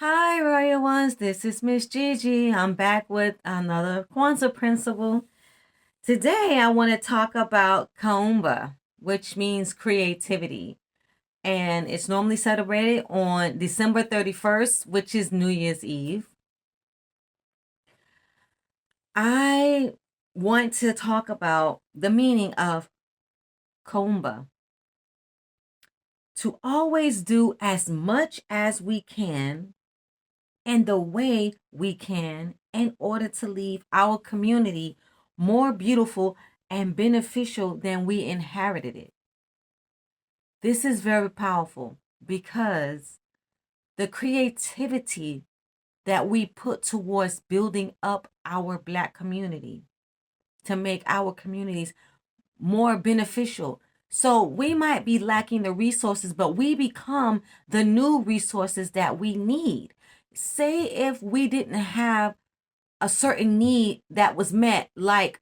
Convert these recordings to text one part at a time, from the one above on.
Hi, Royal Ones. This is Miss Gigi. I'm back with another Kwanzaa principle. Today, I want to talk about Kuumba, which means creativity. And it's normally celebrated on December 31st, which is New Year's Eve. I want to talk about the meaning of Kuumba. To always do as much as we can and the way we can in order to leave our community more beautiful and beneficial than we inherited it. This is very powerful because the creativity that we put towards building up our Black community to make our communities more beneficial. So we might be lacking the resources, but we become the new resources that we need. Say if we didn't have a certain need that was met, like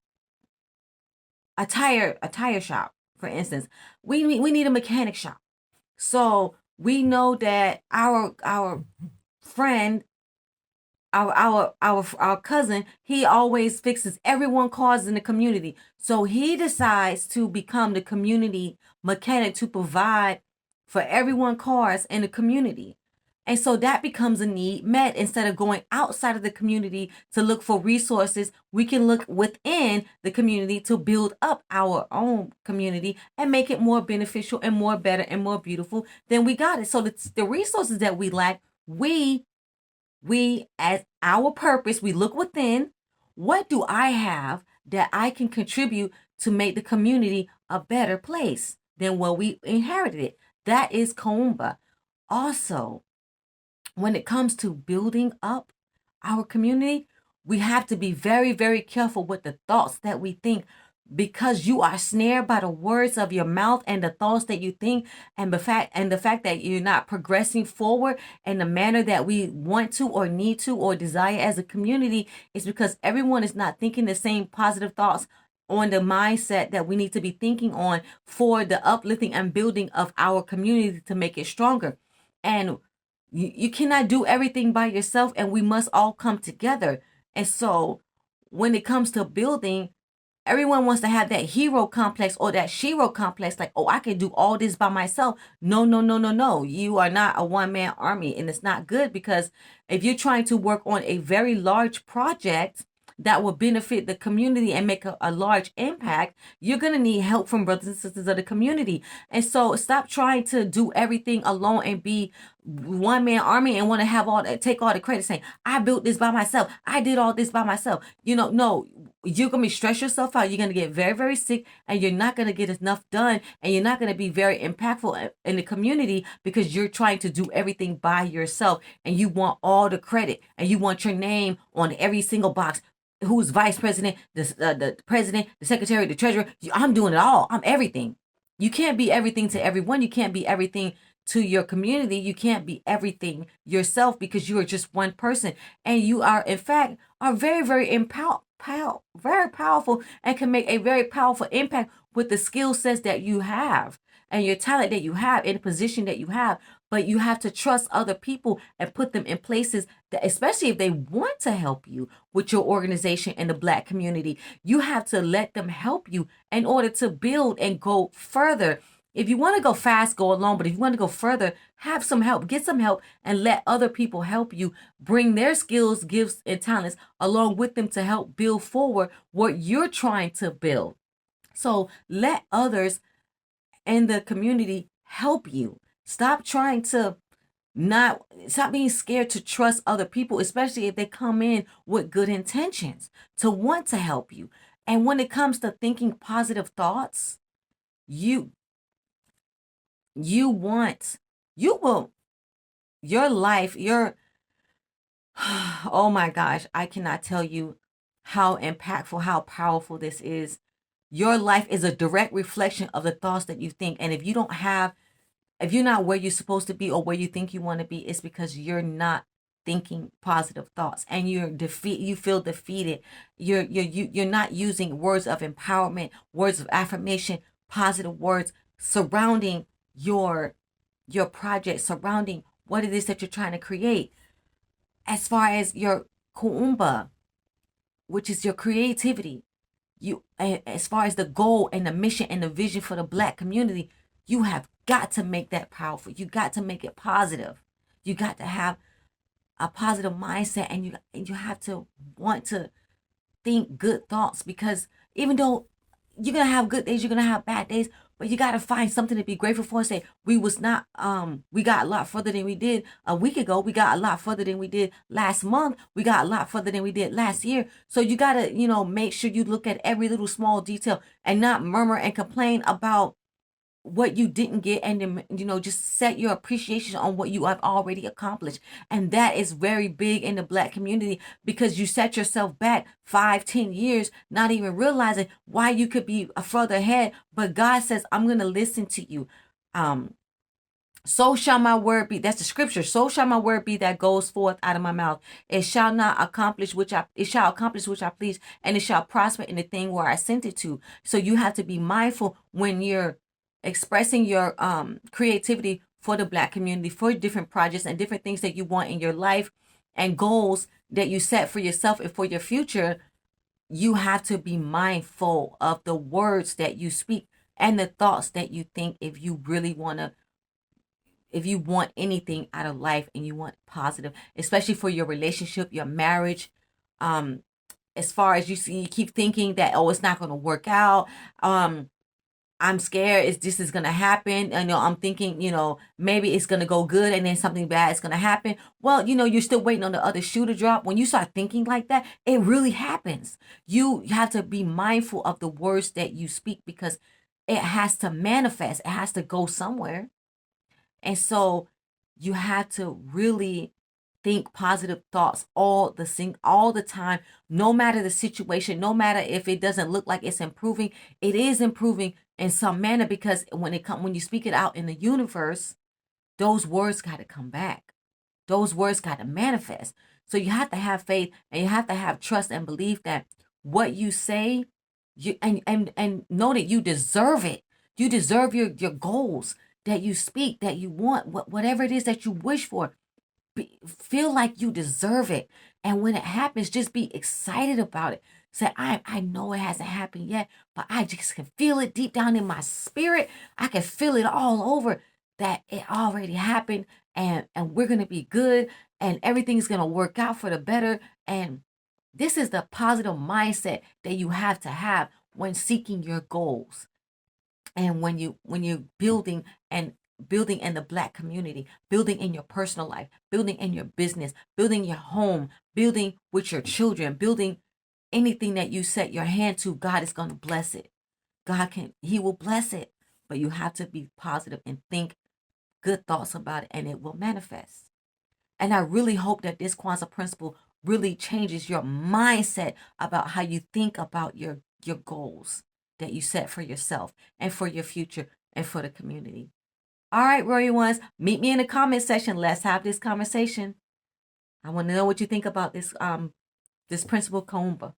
a tire shop, for instance. We need a mechanic shop. So we know that our friend, our cousin, he always fixes everyone cars in the community. So he decides to become the community mechanic to provide for everyone cars in the community. And so that becomes a need met. Instead of going outside of the community to look for resources, we can look within the community to build up our own community and make it more beneficial and more better and more beautiful than we got it. So the resources that we lack, we as our purpose, we look within. What do I have that I can contribute to make the community a better place than what we inherited it? That is Kuumba. Also, when it comes to building up our community, we have to be very, very careful with the thoughts that we think, because you are snared by the words of your mouth and the thoughts that you think, and the fact that you're not progressing forward in the manner that we want to or need to or desire as a community is because everyone is not thinking the same positive thoughts on the mindset that we need to be thinking on for the uplifting and building of our community to make it stronger. And you cannot do everything by yourself, and we must all come together. And so when it comes to building, everyone wants to have that hero complex or that shero complex, like, oh, I can do all this by myself. No, no, no, no, no. You are not a one-man army, and it's not good, because if you're trying to work on a very large project that will benefit the community and make a large impact, you're going to need help from brothers and sisters of the community. And so stop trying to do everything alone and be one man army and want to have take all the credit, saying, I built this by myself. I did all this by myself. No, you're going to stress yourself out. You're going to get very, very sick, and you're not going to get enough done, and you're not going to be very impactful in the community because you're trying to do everything by yourself, and you want all the credit, and you want your name on every single box. Who's vice president, the president, the secretary, the treasurer? I'm doing it all. I'm everything. You can't be everything to everyone. You can't be everything to your community. You can't be everything yourself, because you are just one person, and you are, in fact, are very, very very powerful, and can make a very powerful impact with the skill sets that you have and your talent that you have in the position that you have. But you have to trust other people and put them in places that, especially if they want to help you with your organization and the Black community, you have to let them help you in order to build and go further. If you want to go fast, go alone. But if you want to go further, have some help, get some help, and let other people help you bring their skills, gifts, and talents along with them to help build forward what you're trying to build. So let others in the community help you. Stop trying to not stop being scared to trust other people, especially if they come in with good intentions to want to help you. And when it comes to thinking positive thoughts, you you want you will your life, your oh my gosh, I cannot tell you how impactful, how powerful this is. Your life is a direct reflection of the thoughts that you think. And if you're not where you're supposed to be or where you think you want to be, it's because you're not thinking positive thoughts, and you feel defeated. You're not using words of empowerment, words of affirmation, positive words surrounding your project, surrounding what it is that you're trying to create. As far as your Kuumba, which is your creativity, as far as the goal and the mission and the vision for the Black community, you have got to make that powerful. You got to make it positive. You got to have a positive mindset, and you have to want to think good thoughts, because even though you're gonna have good days, you're gonna have bad days, but you gotta find something to be grateful for and say, we got a lot further than we did a week ago, we got a lot further than we did last month, we got a lot further than we did last year. So you gotta, make sure you look at every little small detail and not murmur and complain about what you didn't get, and then just set your appreciation on what you have already accomplished. And that is very big in the Black community, because you set yourself back 5-10 years not even realizing why you could be further ahead. But God says, I'm going to listen to you. So shall my word be. That's the scripture. So shall my word be that goes forth out of my mouth. It shall accomplish which I please, and it shall prosper in the thing where I sent it to. So you have to be mindful when you're expressing your creativity for the Black community, for different projects and different things that you want in your life and goals that you set for yourself and for your future. You have to be mindful of the words that you speak and the thoughts that you think, if you want anything out of life and you want positive, especially for your relationship, your marriage. As far as you keep thinking that, oh, it's not going to work out. I'm scared this is going to happen. I'm thinking, maybe it's going to go good and then something bad is going to happen. Well, you're still waiting on the other shoe to drop. When you start thinking like that, it really happens. You have to be mindful of the words that you speak, because it has to manifest. It has to go somewhere. And so you have to really think positive thoughts all the time, no matter the situation, no matter if it doesn't look like it's improving. It is improving in some manner, because when you speak it out in the universe, those words got to come back. Those words got to manifest. So you have to have faith, and you have to have trust and belief that what you say, and know that you deserve it. You deserve your goals that you speak, that you want, whatever it is that you wish for. Feel like you deserve it. And when it happens, just be excited about it. Say, I know it hasn't happened yet, but I just can feel it deep down in my spirit. I can feel it all over that it already happened, and we're going to be good, and everything's going to work out for the better. And this is the positive mindset that you have to have when seeking your goals. And when you're building in the Black community, building in your personal life, building in your business, building your home, building with your children, building anything that you set your hand to, God is going to bless it. He will bless it. But you have to be positive and think good thoughts about it, and it will manifest. And I really hope that this Kwanzaa principle really changes your mindset about how you think about your goals that you set for yourself and for your future and for the community. All right, Royal Ones, meet me in the comment section. Let's have this conversation. I want to know what you think about this principle, Kuumba.